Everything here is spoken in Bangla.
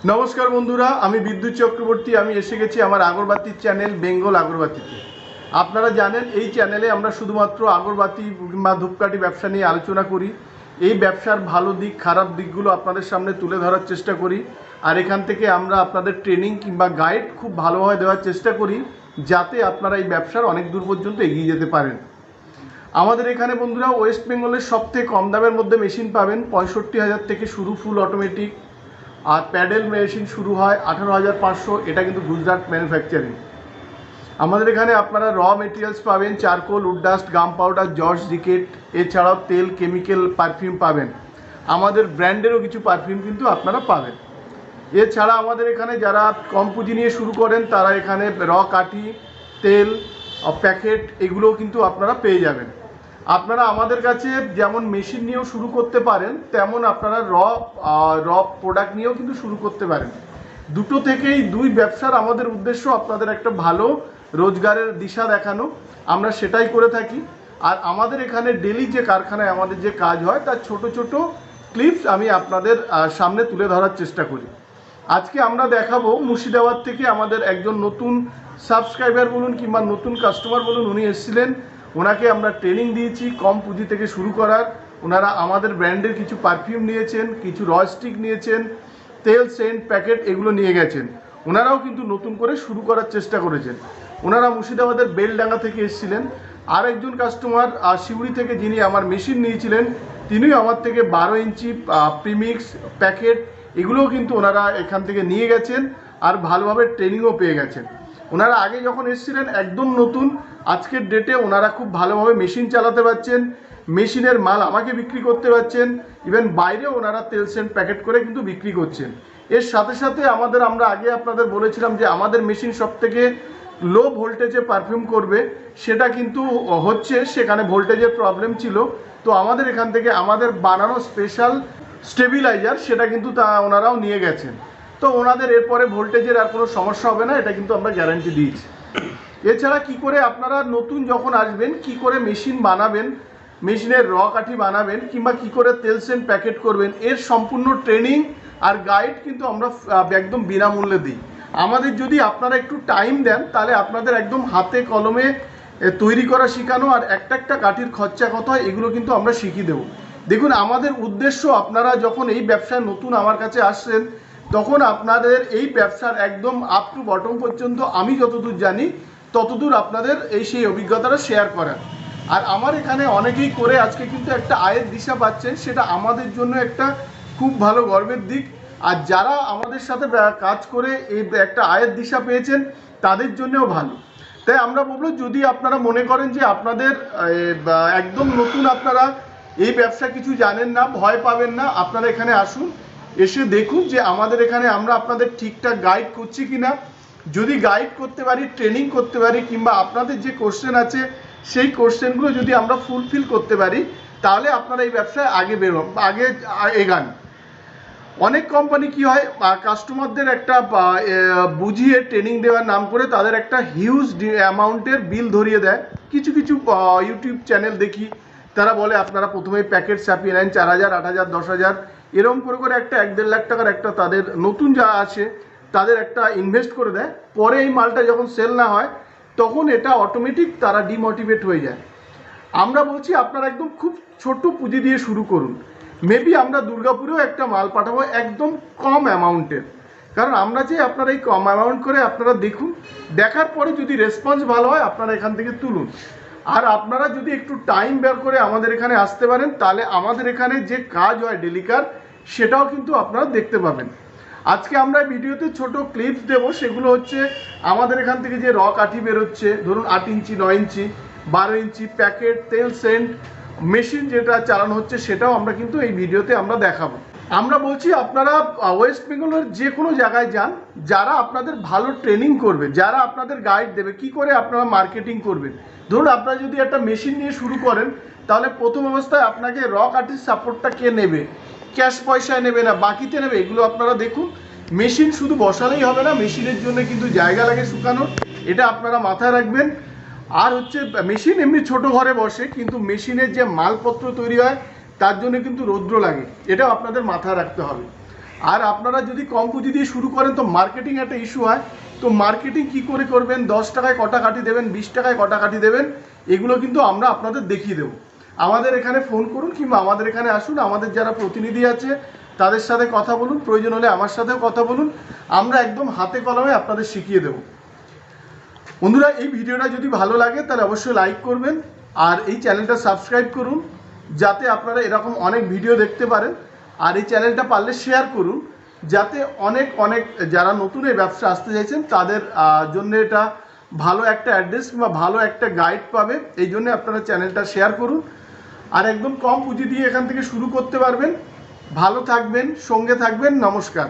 नमस्कार बंधुरा आमी विद्युत चक्रवर्ती आमी एसे गेছি আমার আগরবাতি চ্যানেল বেঙ্গল আগরবাতিতে। আপনারা জানেন এই চ্যানেলে আমরা শুধুমাত্র আগরবাতি বা ধূপকাঠি ব্যবসা নিয়ে আলোচনা করি। এই ব্যবসার ভালো দিক খারাপ দিকগুলো আপনাদের সামনে তুলে ধরার চেষ্টা করি, আর এখান থেকে আমরা আপনাদের ট্রেনিং কিংবা গাইড খুব ভালোভাবে দেওয়ার চেষ্টা করি যাতে আপনারা এই ব্যবসার অনেক দূর পর্যন্ত এগিয়ে যেতে পারেন। আমাদের এখানে বন্ধুরা ওয়েস্ট বেঙ্গলের সবথেকে কম দামের মধ্যে মেশিন পাবেন 65,000 থেকে শুরু ফুল অটোমেটিক, আর প্যাডেল মেশিন শুরু হয় 18,500। এটা কিন্তু গুজরাট ম্যানুফ্যাকচারিং। আমাদের এখানে আপনারা র মেটেরিয়ালস পাবেন, charcoal, would dust, gum powder, George rickets, এছাড়াও তেল, কেমিক্যাল, পারফিউম পাবেন। আমাদের ব্র্যান্ডেরও কিছু পারফিউম কিন্তু আপনারা পাবেন। এছাড়া আমাদের এখানে যারা কম পুঁজি নিয়ে শুরু করেন তারা এখানে র কাঠি, তেল, প্যাকেট এগুলোও কিন্তু আপনারা পেয়ে যাবেন। আপনারা আমাদের কাছে যেমন মেশিন নিয়েও শুরু করতে পারেন, তেমন আপনারা র প্রোডাক্ট নিয়েও কিন্তু শুরু করতে পারেন। দুটো থেকেই দুই ব্যবসার আমাদের উদ্দেশ্য আপনাদের একটা ভালো রোজগারের দিশা দেখানো, আমরা সেটাই করে থাকি। আর আমাদের এখানে ডেলি যে কারখানায় আমাদের যে কাজ হয় তার ছোট ছোট ক্লিপস আমি আপনাদের সামনে তুলে ধরার চেষ্টা করি। আজকে আমরা দেখাবো মুর্শিদাবাদ থেকে আমাদের একজন নতুন সাবস্ক্রাইবার বলুন কিংবা নতুন কাস্টমার বলুন, উনি এসেছিলেন, ওনাকে আমরা ট্রেনিং দিয়েছি কম পুঁজি থেকে শুরু করার। ওনারা আমাদের ব্র্যান্ডের কিছু পারফিউম নিয়েছেন, কিছু র স্টিক নিয়েছেন, তেল, সেন্ট, প্যাকেট এগুলো নিয়ে গেছেন। ওনারাও কিন্তু নতুন করে শুরু করার চেষ্টা করেছেন। ওনারা মুর্শিদাবাদের বেলডাঙ্গা থেকে এসেছিলেন। আর একজন কাস্টমার শিউড়ি থেকে যিনি আমার মেশিন নিয়েছিলেন, তিনিও আমার থেকে 12 ইঞ্চি প্রিমিক্স, প্যাকেট এগুলোও কিন্তু ওনারা এখান থেকে নিয়ে গেছেন আর ভালোভাবে ট্রেনিংও পেয়ে গেছেন। ওনারা আগে যখন এসেছিলেন একদম নতুন, আজকের ডেটে ওনারা খুব ভালোভাবে মেশিন চালাতে পারছেন, মেশিনের মাল আমাকে বিক্রি করতে পারছেন, ইভেন বাইরে ওনারা তেল সেন্ট প্যাকেট করে কিন্তু বিক্রি করছেন। এর সাথে সাথে আমরা আগে আপনাদের বলেছিলাম যে আমাদের মেশিন সবথেকে লো ভোল্টেজে পারফিউম করবে, সেটা কিন্তু হচ্ছে, সেখানে ভোল্টেজের প্রবলেম ছিল। তো আমাদের এখান থেকে আমাদের বানানো স্পেশাল স্টেবিলাইজার সেটা কিন্তু ওনারাও নিয়ে গেছেন। তো ওনাদের এরপরে ভোল্টেজের আর কোনো সমস্যা হবে না, এটা কিন্তু আমরা গ্যারান্টি দিয়েছি। এছাড়া কি করে আপনারা নতুন যখন আসবেন কি করে মেশিন বানাবেন, মেশিনের র কাঠি বানাবেন কিংবা কি করে তেল সেন্ট প্যাকেট করবেন, এর সম্পূর্ণ ট্রেনিং আর গাইড কিন্তু আমরা একদম বিনামূল্যে দিই। আমাদের যদি আপনারা একটু টাইম দেন তাহলে আপনাদের একদম হাতে কলমে তৈরি করা শেখানো আর একটা একটা কাঠির খরচা কত হয় এগুলো কিন্তু আমরা শিখিয়ে দেবো। দেখুন, আমাদের উদ্দেশ্য আপনারা যখন এই ব্যবসায় নতুন আমার কাছে আসছেন তখন আপনাদের এই ব্যবসার একদম আপ টু বটম পর্যন্ত আমি যতদূর জানি ততদূর আপনাদের সেই অভিজ্ঞতাটা শেয়ার করার। আর আমার এখানে অনেকেই করে আজকে কিন্তু একটা আয়ের দিশা পাচ্ছেন, সেটা আমাদের জন্য একটা খুব ভালো গর্বের দিক। আর যারা আমাদের সাথে কাজ করে এই একটা আয়ের দিশা পেয়েছেন তাদের জন্যও ভালো। তাই আমরা বলবো, যদি আপনারা মনে করেন যে আপনাদের একদম নতুন, আপনারা এই ব্যবসা কিছু জানেন না, ভয় পাবেন না, আপনারা এখানে আসুন, এসে দেখুন যে আমাদের এখানে আমরা আপনাদের ঠিকঠাক গাইড করছি কিনা। যদি গাইড করতে পারি, ট্রেনিং করতে পারি, কিংবা আপনাদের যে কোশ্চেন আছে সেই কোশ্চেনগুলো যদি আমরা ফুলফিল করতে পারি, তাহলে আপনারা এই ব্যবসায় আগে এগান। অনেক কোম্পানি কি হয়, কাস্টমারদের একটা বুঝিয়ে ট্রেনিং দেওয়ার নাম করে তাদের একটা হিউজ অ্যামাউন্টের বিল ধরিয়ে দেয়। কিছু কিছু ইউটিউব চ্যানেল দেখি, তারা বলে আপনারা প্রথমেই প্যাকেট ছাপিয়ে নেন 4,000, 8,000, 10,000 এরকম করে একটা 1-1.5 লাখ টাকার একটা তাদের নতুন যা আছে তাদের একটা ইনভেস্ট করে দেয়। পরে এই মালটা যখন সেল না হয় তখন এটা অটোমেটিক তারা ডিমোটিভেট হয়ে যায়। আমরা বলছি আপনারা একদম খুব ছোট পুঁজি দিয়ে শুরু করুন। মেবি আমরা দুর্গাপুরেও একটা মাল পাঠাবো একদম কম অ্যামাউন্টের, কারণ আমরা যে আপনারা এই কম অ্যামাউন্ট করে আপনারা দেখুন, দেখার পরে যদি রেসপন্স ভালো হয় আপনারা এখান থেকে তুলুন। আর আপনারা যদি একটু টাইম বের করে আমাদের এখানে আসতে পারেন তাহলে আমাদের এখানে যে কাজ হয় ডেলিকার সেটাও কিন্তু আপনারা দেখতে পাবেন। আজকে আমরা ভিডিওতে ছোট ক্লিপস দেবো, সেগুলো হচ্ছে আমাদের এখান থেকে যে র কাঠি বেরোচ্ছে, ধরুন 8 ইঞ্চি, 9 ইঞ্চি, 12 ইঞ্চি, প্যাকেট, তেল সেন্ট, মেশিন যেটা চালানো হচ্ছে সেটাও আমরা কিন্তু এই ভিডিওতে আমরা দেখাবো। আমরা বলছি আপনারা ওয়েস্ট বেঙ্গলের যে কোনো জায়গায় যান, যারা আপনাদের ভালো ট্রেনিং করবে, যারা আপনাদের গাইড দেবে কি করে আপনারা মার্কেটিং করবেন। ধরুন আপনারা যদি একটা মেশিন নিয়ে শুরু করেন তাহলে প্রথম অবস্থায় আপনাকে র কাঠির সাপোর্টটা কে নেবে, ক্যাশ পয়সায় নেবে না বাকিতে নেবে, এগুলো আপনারা দেখুন। মেশিন শুধু বসালেই হবে না, মেশিনের জন্য কিন্তু জায়গা লাগে শুকানোর, এটা আপনারা মাথায় রাখবেন। আর হচ্ছে মেশিন এমনি ছোট ঘরে বসে, কিন্তু মেশিনের যে মালপত্র তৈরি হয় তার জন্য কিন্তু রৌদ্র লাগে, এটাও আপনাদের মাথায় রাখতে হবে। আর আপনারা যদি কম পুঁজি দিয়ে শুরু করেন তো মার্কেটিং একটা ইস্যু হয়। তো মার্কেটিং কি করে করবেন, 10 টাকায় কটা কাঠি দেবেন, 20 টাকায় কটা কাঠি দেবেন, এগুলো কিন্তু আমরা আপনাদের দেখিয়ে দেবো। আমাদের এখানে ফোন করুন কিংবা আমাদের এখানে আসুন, আমাদের যারা প্রতিনিধি আছে তাদের সাথে কথা বলুন, প্রয়োজন হলে আমার সাথেও কথা বলুন, আমরা একদম হাতে কলমে আপনাদের শিখিয়ে দেবো। বন্ধুরা, এই ভিডিওটা যদি ভালো লাগে তাহলে অবশ্যই লাইক করবেন আর এই চ্যানেলটা সাবস্ক্রাইব করুন, যাতে আপনারা এরকম অনেক ভিডিও দেখতে পারেন। আর এই চ্যানেলটা পারলে শেয়ার করুন, যাতে অনেক অনেক যারা নতুন এই ব্যবসা আসতে চাইছেন তাদের জন্য এটা ভালো একটা অ্যাড্রেস কিংবা ভালো একটা গাইড পাবে। এই জন্য আপনারা চ্যানেলটা শেয়ার করুন আর একদম কম পুঁজি দিয়ে এখান থেকে শুরু করতে পারবেন। ভালো থাকবেন, সঙ্গে থাকবেন। নমস্কার।